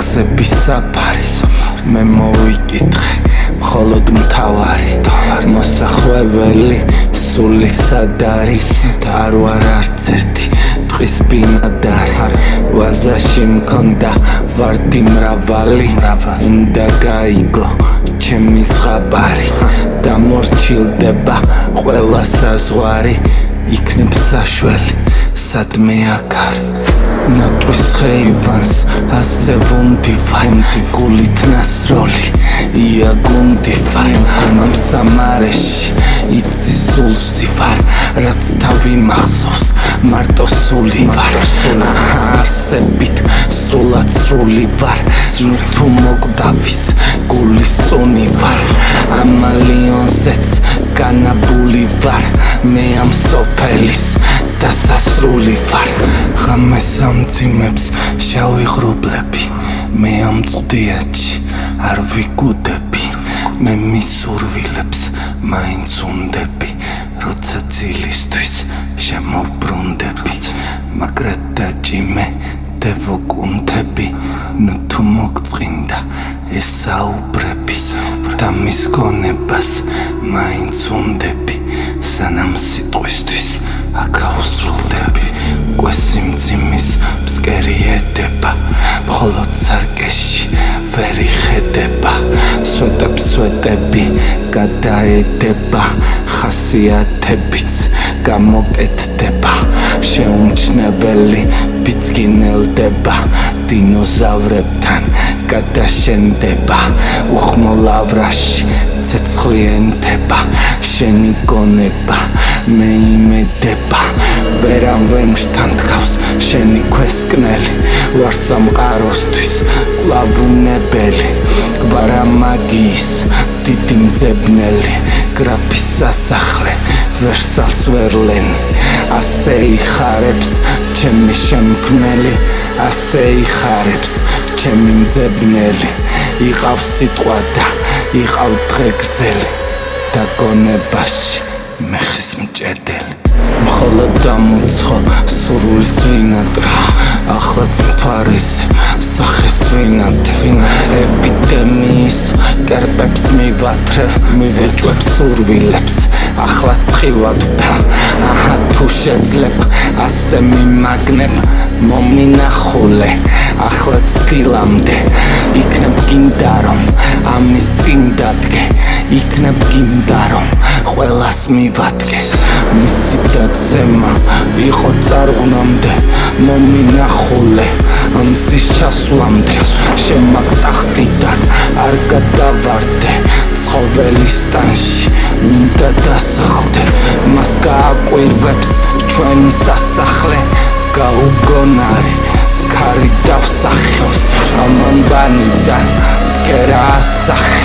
გზების საფარის მე მოვიკითხე მხოლოდ მთავარი მოსახვეველი სული სად არის არ ვარ არც ერთი ტყის ბინადარი ვაზაში მქონდა ვარდი მრავალი უნდა გაიგო ჩემი ზღაპარი დამორჩილდება ყველა საზღვარი იქნებ საშველი სადმე აქ არ ნატრის ხეივანს ასე ვუნდივარ გულით ნასროლი იაგუნდი ვარ ამ სამარეში იცი სულსი ვარ რაც თავი მახსოვს მარტო სული ვარ არსებით სრულად სრული ვარ თუ მოკდავის გულის წონი ვარ ამალიონზეც განაბული ვარ მე ამ სოფელის დასასრული ვარ ღამეს ამძიმებს შავი ღრუბლები მე ამ წვდიათში არ ვიგუდები მე მისურვილებს მაინც უნდები როცა ძილისთვის შემოვბრუნდები მაგრად დაჭიმე დევოგუნდები ნუ თუ მოგწყინდა ეს საუბრები და მის გონებას მაინც უნდები სანამ სიტყვისთვის აქ ავსრულდები კვესიმძიმის ფსკერი ედება მხოლოდ სარკეში ვერ იხედება სვეტები გადაედება ხასიათებიც გამოკეთდება შეუმჩნეველი ბიძგინელდება დინოზავრებთან გადაშენდება უხმოლავრაში ცეცხლი ენთება შენი გონება მე იმედება ვერავენ შთანთქავს შენი ქვესკნელი ვარ სამყაროსთვის კვლავუნებელი ვარ ამაგიის დიდი მძებნელი გრაფის სასახლე ვერსალს ვერ ლენი ასე იხარებს ჩემი შემქმნელი ასე იხარებს ჩემი მძებნელი იყავს სიტყვა და იყავ დღე გრძელი და გონებაში მე ხის მჭედელი მხოლოდ დამუცხო სურვილს ვინატრა ახლაც მთვარეზე სახეს ვინატრ ეპიდემიის კერპებს მივათრევ მივეჭვებ სურვილებს ახლაც ხილად აჰა თუ შეძლებ ასე მიმაგნებ მომინახულე ახლაც დილამდე იქნებ გინდა რომ ამის წინ დადგე იქნებ გინდა რომ ყველას მივადგეს მისი დაცემა იყო წარღვნამდე მომინახულე ამის ჩასვლამდე შემაგტახტიდან არ გადავარდე ცხოველის ტანში უნდა დასახლდე მას გააკვირვებს ჩვენი სასახლე გაუგონარი ქარი დავსახავს ამანბანიდან კერა ასახე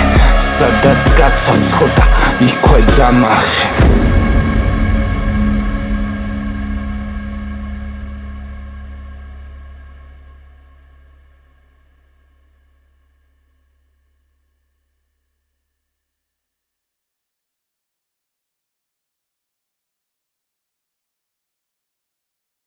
სადაც გაცოცხლდა იქვე დამარხე